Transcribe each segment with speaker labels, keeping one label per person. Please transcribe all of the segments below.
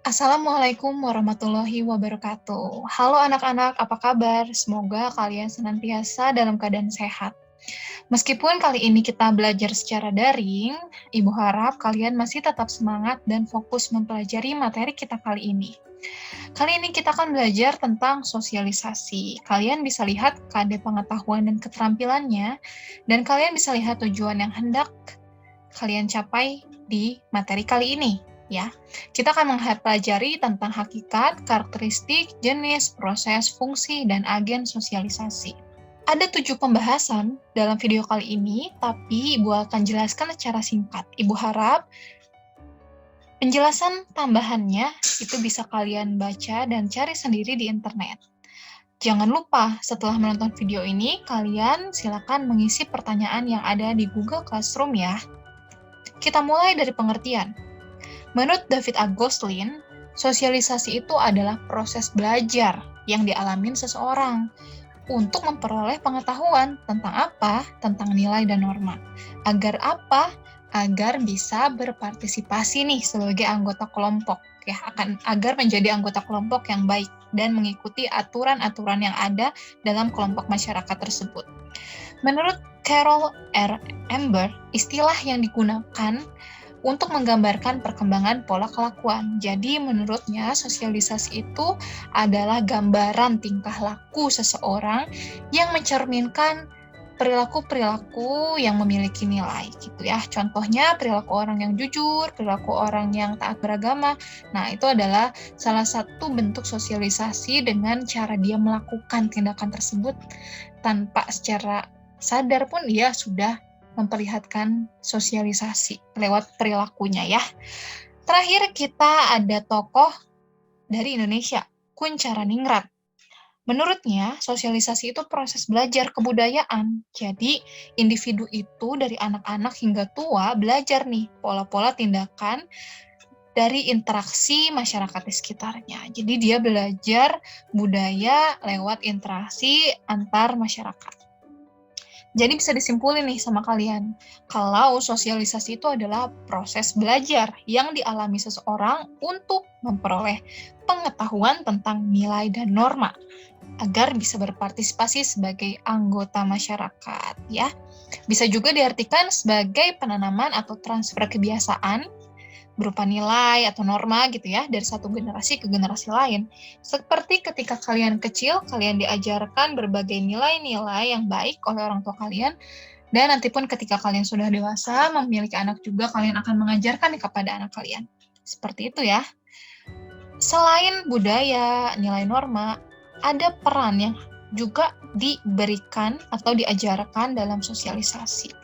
Speaker 1: Assalamualaikum warahmatullahi wabarakatuh. Halo anak-anak, apa kabar? Semoga kalian senantiasa dalam keadaan sehat. Meskipun kali ini kita belajar secara daring, Ibu harap kalian masih tetap semangat dan fokus mempelajari materi kita kali ini. Kali ini kita akan belajar tentang sosialisasi. Kalian bisa lihat kade pengetahuan dan keterampilannya, dan kalian bisa lihat tujuan yang hendak kalian capai di materi kali ini. Ya, kita akan mempelajari tentang hakikat, karakteristik, jenis, proses, fungsi, dan agen sosialisasi. Ada 7 pembahasan dalam video kali ini, tapi Ibu akan jelaskan secara singkat. Ibu harap penjelasan tambahannya itu bisa kalian baca dan cari sendiri di internet. Jangan lupa, setelah menonton video ini, kalian silakan mengisi pertanyaan yang ada di Google Classroom ya. Kita mulai dari pengertian. Menurut David A. Gosling, sosialisasi itu adalah proses belajar yang dialami seseorang untuk memperoleh pengetahuan tentang apa? Tentang nilai dan norma. Agar apa? Agar bisa berpartisipasi nih sebagai anggota kelompok, ya, agar menjadi anggota kelompok yang baik dan mengikuti aturan-aturan yang ada dalam kelompok masyarakat tersebut. Menurut Carol R. Amber, istilah yang digunakan untuk menggambarkan perkembangan pola kelakuan. Jadi menurutnya sosialisasi itu adalah gambaran tingkah laku seseorang yang mencerminkan perilaku-perilaku yang memiliki nilai gitu ya. Contohnya perilaku orang yang jujur, perilaku orang yang taat beragama. Nah, itu adalah salah satu bentuk sosialisasi dengan cara dia melakukan tindakan tersebut tanpa secara sadar pun dia sudah memperlihatkan sosialisasi lewat perilakunya ya. Terakhir kita ada tokoh dari Indonesia, Kuncharaningrat. Menurutnya, sosialisasi itu proses belajar kebudayaan. Jadi, individu itu dari anak-anak hingga tua belajar nih pola-pola tindakan dari interaksi masyarakat di sekitarnya. Jadi, dia belajar budaya lewat interaksi antar masyarakat. Jadi bisa disimpulin nih sama kalian, kalau sosialisasi itu adalah proses belajar yang dialami seseorang untuk memperoleh pengetahuan tentang nilai dan norma, agar bisa berpartisipasi sebagai anggota masyarakat, ya. Bisa juga diartikan sebagai penanaman atau transfer kebiasaan berupa nilai atau norma gitu ya, dari satu generasi ke generasi lain. Seperti ketika kalian kecil, kalian diajarkan berbagai nilai-nilai yang baik oleh orang tua kalian, dan nanti pun ketika kalian sudah dewasa, memiliki anak juga, kalian akan mengajarkan kepada anak kalian. Seperti itu ya. Selain budaya, nilai norma, ada peran yang juga diberikan atau diajarkan dalam sosialisasi.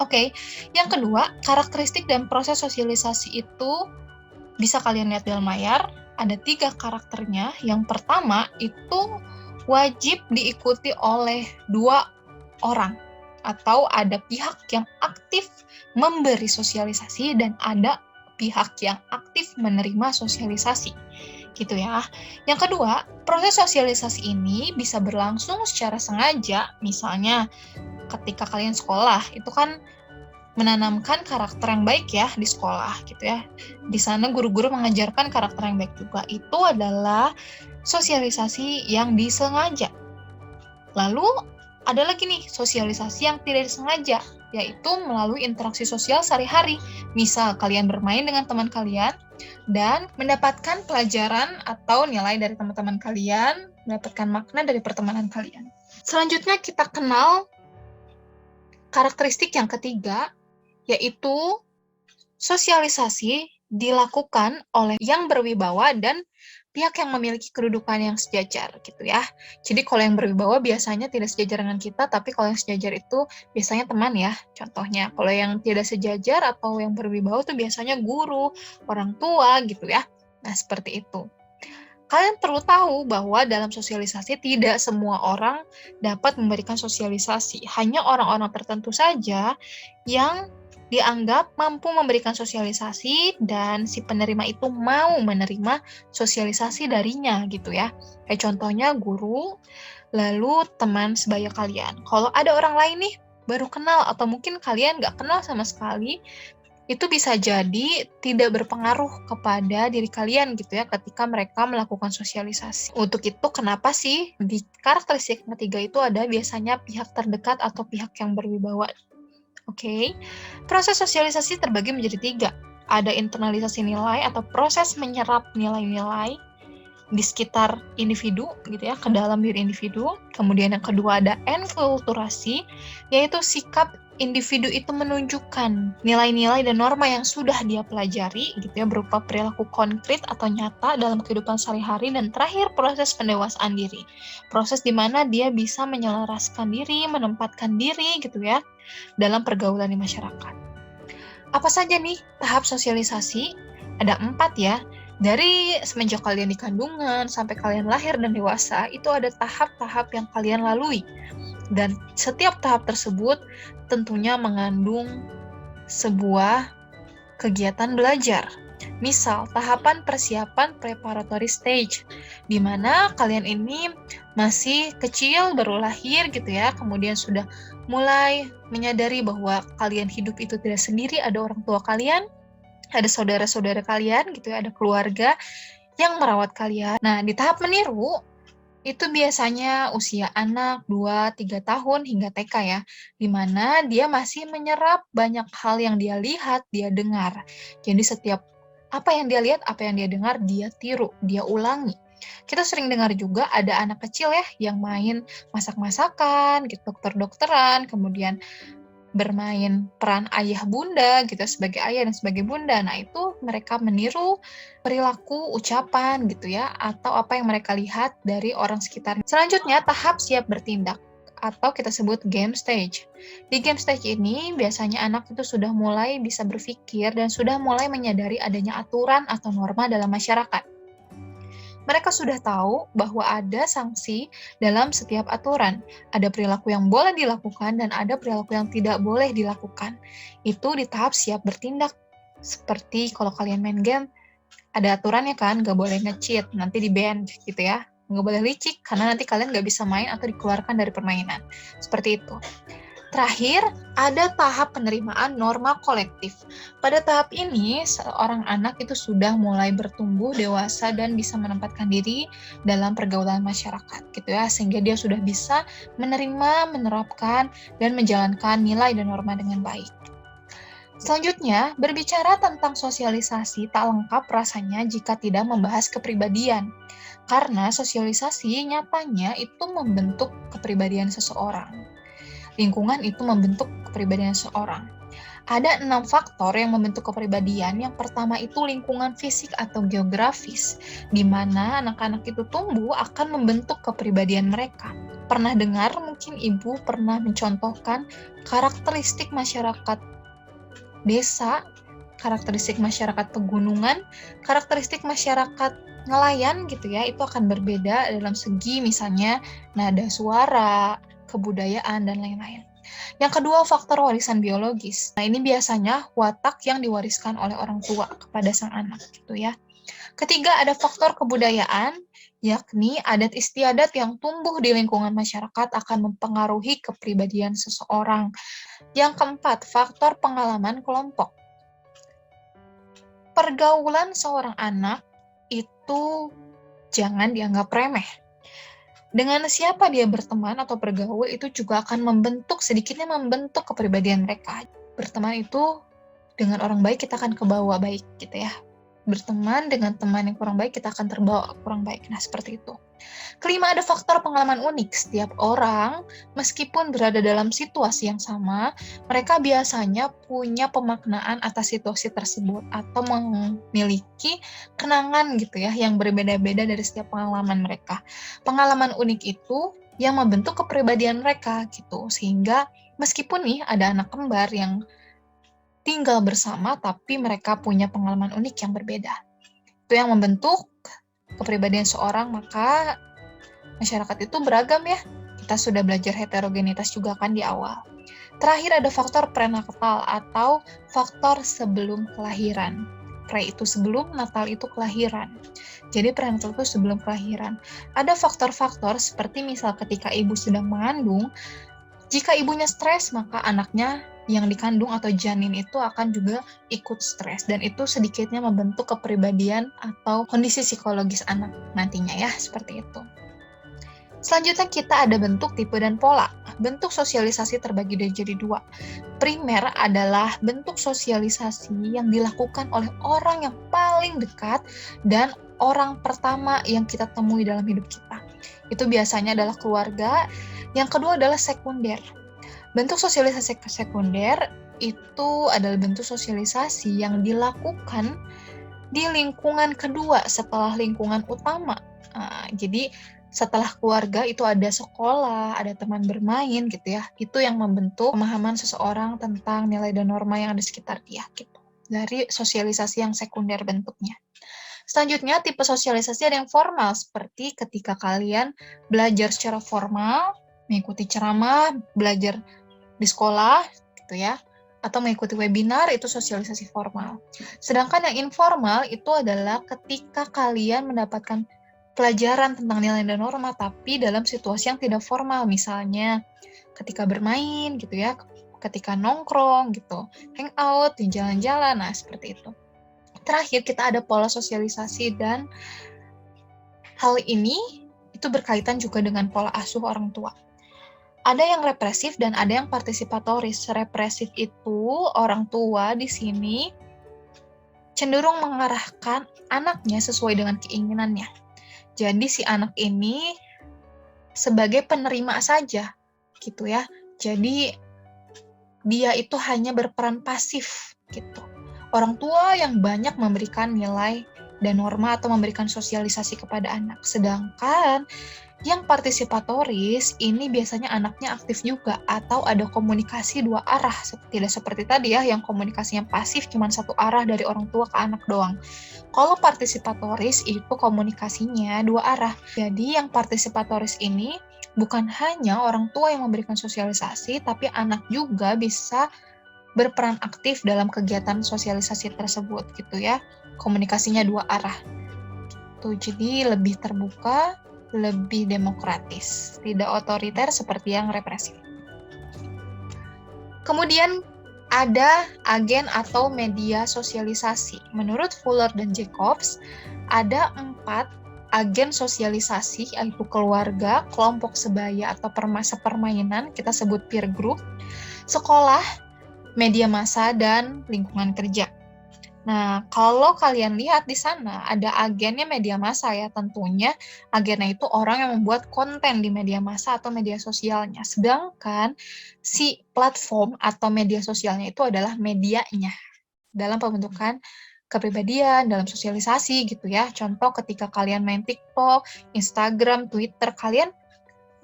Speaker 1: Oke, yang kedua, karakteristik dan proses sosialisasi itu bisa kalian lihat di layar. Ada 3 karakternya. Yang pertama itu wajib diikuti oleh 2 orang, atau ada pihak yang aktif memberi sosialisasi dan ada pihak yang aktif menerima sosialisasi. Gitu ya. Yang kedua, proses sosialisasi ini bisa berlangsung secara sengaja, misalnya ketika kalian sekolah, itu kan menanamkan karakter yang baik ya di sekolah gitu ya. Di sana guru-guru mengajarkan karakter yang baik juga. Itu adalah sosialisasi yang disengaja. Lalu ada lagi nih sosialisasi yang tidak disengaja, yaitu melalui interaksi sosial sehari-hari. Misal kalian bermain dengan teman kalian dan mendapatkan pelajaran atau nilai dari teman-teman kalian, mendapatkan makna dari pertemanan kalian. Selanjutnya kita kenal karakteristik yang ketiga, yaitu sosialisasi dilakukan oleh yang berwibawa dan pihak yang memiliki kedudukan yang sejajar gitu ya. Jadi kalau yang berwibawa biasanya tidak sejajar dengan kita, tapi kalau yang sejajar itu biasanya teman ya. Contohnya, kalau yang tidak sejajar atau yang berwibawa itu biasanya guru, orang tua gitu ya. Nah, seperti itu. Kalian perlu tahu bahwa dalam sosialisasi tidak semua orang dapat memberikan sosialisasi. Hanya orang-orang tertentu saja yang dianggap mampu memberikan sosialisasi dan si penerima itu mau menerima sosialisasi darinya gitu ya. Kayak contohnya guru, lalu teman sebaya kalian. Kalau ada orang lain nih baru kenal atau mungkin kalian nggak kenal sama sekali, itu bisa jadi tidak berpengaruh kepada diri kalian gitu ya ketika mereka melakukan sosialisasi. Untuk itu kenapa sih di karakteristik ketiga itu ada biasanya pihak terdekat atau pihak yang berwibawa. Oke. Proses sosialisasi terbagi menjadi 3. Ada internalisasi nilai atau proses menyerap nilai-nilai di sekitar individu gitu ya, ke dalam diri individu. Kemudian yang kedua ada enkulturasi, yaitu sikap individu itu menunjukkan nilai-nilai dan norma yang sudah dia pelajari gitu ya, berupa perilaku konkret atau nyata dalam kehidupan sehari-hari. Dan terakhir proses pendewasaan diri, proses di mana dia bisa menyelaraskan diri, menempatkan diri gitu ya dalam pergaulan di masyarakat. Apa saja nih tahap sosialisasi? Ada 4 ya. Dari semenjak kalian di kandungan sampai kalian lahir dan dewasa, itu ada tahap-tahap yang kalian lalui. Dan setiap tahap tersebut tentunya mengandung sebuah kegiatan belajar. Misal, tahapan persiapan preparatory stage, di mana kalian ini masih kecil, baru lahir gitu ya, kemudian sudah mulai menyadari bahwa kalian hidup itu tidak sendiri, ada orang tua kalian, ada saudara-saudara kalian gitu ya, ada keluarga yang merawat kalian. Nah, di tahap meniru, itu biasanya usia anak 2-3 tahun hingga TK ya, di mana dia masih menyerap banyak hal yang dia lihat, dia dengar. Jadi setiap apa yang dia lihat, apa yang dia dengar, dia tiru, dia ulangi. Kita sering dengar juga ada anak kecil ya yang main masak-masakan, gitu, dokter-dokteran, kemudian bermain peran ayah bunda gitu sebagai ayah dan sebagai bunda. Nah, itu mereka meniru perilaku, ucapan gitu ya, atau apa yang mereka lihat dari orang sekitar. Selanjutnya, tahap siap bertindak atau kita sebut game stage. Di game stage ini biasanya anak itu sudah mulai bisa berpikir dan sudah mulai menyadari adanya aturan atau norma dalam masyarakat. Mereka sudah tahu bahwa ada sanksi dalam setiap aturan. Ada perilaku yang boleh dilakukan dan ada perilaku yang tidak boleh dilakukan. Itu di tahap siap bertindak. Seperti kalau kalian main game, ada aturannya kan, nggak boleh nge-cheat, nanti di-ban gitu ya. Nggak boleh licik, karena nanti kalian nggak bisa main atau dikeluarkan dari permainan. Seperti itu. Terakhir, ada tahap penerimaan norma kolektif. Pada tahap ini, seorang anak itu sudah mulai bertumbuh dewasa dan bisa menempatkan diri dalam pergaulan masyarakat, gitu ya, sehingga dia sudah bisa menerima, menerapkan, dan menjalankan nilai dan norma dengan baik. Selanjutnya, berbicara tentang sosialisasi tak lengkap rasanya jika tidak membahas kepribadian. Karena sosialisasi nyatanya itu membentuk kepribadian seseorang. Lingkungan itu membentuk kepribadian seseorang. Ada 6 faktor yang membentuk kepribadian. Yang pertama itu lingkungan fisik atau geografis, di mana anak-anak itu tumbuh akan membentuk kepribadian mereka. Pernah dengar mungkin ibu pernah mencontohkan karakteristik masyarakat desa, karakteristik masyarakat pegunungan, karakteristik masyarakat nelayan gitu ya, itu akan berbeda dalam segi misalnya nada suara, kebudayaan, dan lain-lain. Yang kedua, faktor warisan biologis. Nah, ini biasanya watak yang diwariskan oleh orang tua kepada sang anak gitu ya. Ketiga, ada faktor kebudayaan, yakni adat istiadat yang tumbuh di lingkungan masyarakat akan mempengaruhi kepribadian seseorang. Yang keempat, faktor pengalaman kelompok. Pergaulan seorang anak itu jangan dianggap remeh. Dengan siapa dia berteman atau bergaul itu juga akan sedikitnya membentuk kepribadian mereka. Berteman itu dengan orang baik kita akan kebawa baik gitu ya. Berteman dengan teman yang kurang baik kita akan terbawa kurang baik. Nah, seperti itu. Kelima, ada faktor pengalaman unik. Setiap orang, meskipun berada dalam situasi yang sama, mereka biasanya punya pemaknaan atas situasi tersebut atau memiliki kenangan gitu ya, yang berbeda-beda dari setiap pengalaman mereka. Pengalaman unik itu yang membentuk kepribadian mereka gitu, sehingga meskipun nih ada anak kembar yang tinggal bersama, tapi mereka punya pengalaman unik yang berbeda. Itu yang membentuk kepribadian seorang, maka masyarakat itu beragam ya. Kita sudah belajar heterogenitas juga kan di awal. Terakhir ada faktor prenatal atau faktor sebelum kelahiran. Pre itu sebelum, natal itu kelahiran. Jadi prenatal itu sebelum kelahiran. Ada faktor-faktor seperti misal ketika ibu sedang mengandung, jika ibunya stres maka anaknya yang dikandung atau janin itu akan juga ikut stres, dan itu sedikitnya membentuk kepribadian atau kondisi psikologis anak nantinya ya, seperti itu. Selanjutnya kita ada bentuk, tipe, dan pola. Bentuk sosialisasi terbagi jadi dua. Primer adalah bentuk sosialisasi yang dilakukan oleh orang yang paling dekat dan orang pertama yang kita temui dalam hidup kita. Itu biasanya adalah keluarga. Yang kedua adalah sekunder. Bentuk sosialisasi sekunder itu adalah bentuk sosialisasi yang dilakukan di lingkungan kedua setelah lingkungan utama. Jadi setelah keluarga itu ada sekolah, ada teman bermain gitu ya. Itu yang membentuk pemahaman seseorang tentang nilai dan norma yang ada di sekitar dia gitu. Dari sosialisasi yang sekunder bentuknya. Selanjutnya tipe sosialisasi ada yang formal, seperti ketika kalian belajar secara formal, mengikuti ceramah, belajar di sekolah gitu ya, atau mengikuti webinar, itu sosialisasi formal. Sedangkan yang informal itu adalah ketika kalian mendapatkan pelajaran tentang nilai dan norma, tapi dalam situasi yang tidak formal, misalnya ketika bermain gitu ya, ketika nongkrong gitu, hangout, di jalan-jalan, nah seperti itu. Terakhir kita ada pola sosialisasi, dan hal ini itu berkaitan juga dengan pola asuh orang tua. Ada yang represif dan ada yang partisipatoris. Represif itu orang tua di sini cenderung mengarahkan anaknya sesuai dengan keinginannya. Jadi si anak ini sebagai penerima saja, gitu ya. Jadi dia itu hanya berperan pasif, gitu. Orang tua yang banyak memberikan nilai dan norma atau memberikan sosialisasi kepada anak. Sedangkan yang partisipatoris ini biasanya anaknya aktif juga atau ada komunikasi dua arah. Tidak seperti tadi ya, yang komunikasinya pasif cuma satu arah dari orang tua ke anak doang. Kalau partisipatoris itu komunikasinya dua arah. Jadi yang partisipatoris ini bukan hanya orang tua yang memberikan sosialisasi, tapi anak juga bisa berperan aktif dalam kegiatan sosialisasi tersebut gitu ya. Komunikasinya dua arah. Tuh, jadi lebih terbuka, lebih demokratis, tidak otoriter seperti yang represif. Kemudian ada agen atau media sosialisasi. Menurut Fuller dan Jacobs, ada 4 agen sosialisasi, yaitu keluarga, kelompok sebaya atau permainan, kita sebut peer group, sekolah, media massa, dan lingkungan kerja. Nah, kalau kalian lihat di sana ada agennya media massa ya, tentunya agennya itu orang yang membuat konten di media massa atau media sosialnya. Sedangkan si platform atau media sosialnya itu adalah medianya dalam pembentukan kepribadian, dalam sosialisasi gitu ya. Contoh ketika kalian main TikTok, Instagram, Twitter, kalian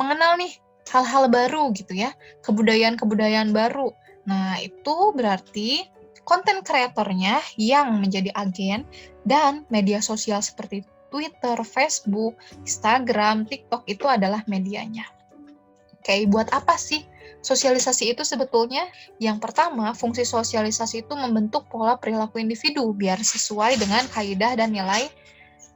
Speaker 1: mengenal nih hal-hal baru gitu ya, kebudayaan-kebudayaan baru. Nah, itu berarti konten kreatornya yang menjadi agen, dan media sosial seperti Twitter, Facebook, Instagram, TikTok itu adalah medianya. Oke, buat apa sih sosialisasi itu sebetulnya? Yang pertama, fungsi sosialisasi itu membentuk pola perilaku individu biar sesuai dengan kaidah dan nilai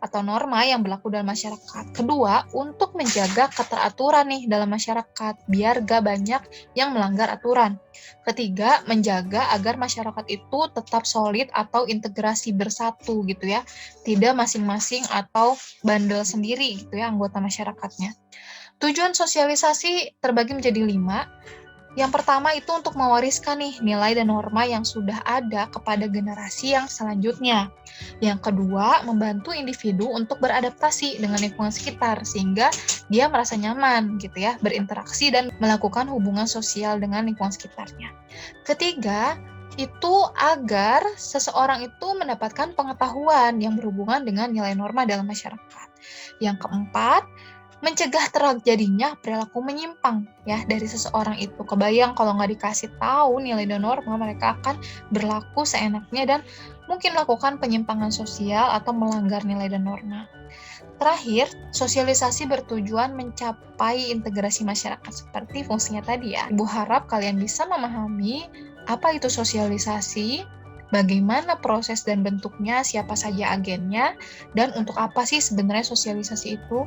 Speaker 1: atau norma yang berlaku dalam masyarakat. Kedua, untuk menjaga keteraturan nih dalam masyarakat, biar gak banyak yang melanggar aturan. Ketiga, menjaga agar masyarakat itu tetap solid atau integrasi bersatu gitu ya, tidak masing-masing atau bandel sendiri gitu ya anggota masyarakatnya. Tujuan sosialisasi terbagi menjadi 5. Yang pertama itu untuk mewariskan nih nilai dan norma yang sudah ada kepada generasi yang selanjutnya. Yang kedua, membantu individu untuk beradaptasi dengan lingkungan sekitar sehingga dia merasa nyaman gitu ya, berinteraksi dan melakukan hubungan sosial dengan lingkungan sekitarnya. Ketiga, itu agar seseorang itu mendapatkan pengetahuan yang berhubungan dengan nilai norma dalam masyarakat. Yang keempat, mencegah terjadinya perilaku menyimpang ya dari seseorang itu. Kebayang kalau nggak dikasih tahu nilai dan norma, mereka akan berlaku seenaknya dan mungkin melakukan penyimpangan sosial atau melanggar nilai dan norma. Terakhir, sosialisasi bertujuan mencapai integrasi masyarakat seperti fungsinya tadi ya. Ibu harap kalian bisa memahami apa itu sosialisasi, bagaimana proses dan bentuknya, siapa saja agennya, dan untuk apa sih sebenarnya sosialisasi itu.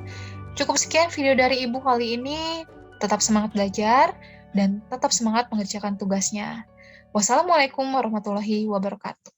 Speaker 1: Cukup sekian video dari Ibu kali ini. Tetap semangat belajar dan tetap semangat mengerjakan tugasnya. Wassalamualaikum warahmatullahi wabarakatuh.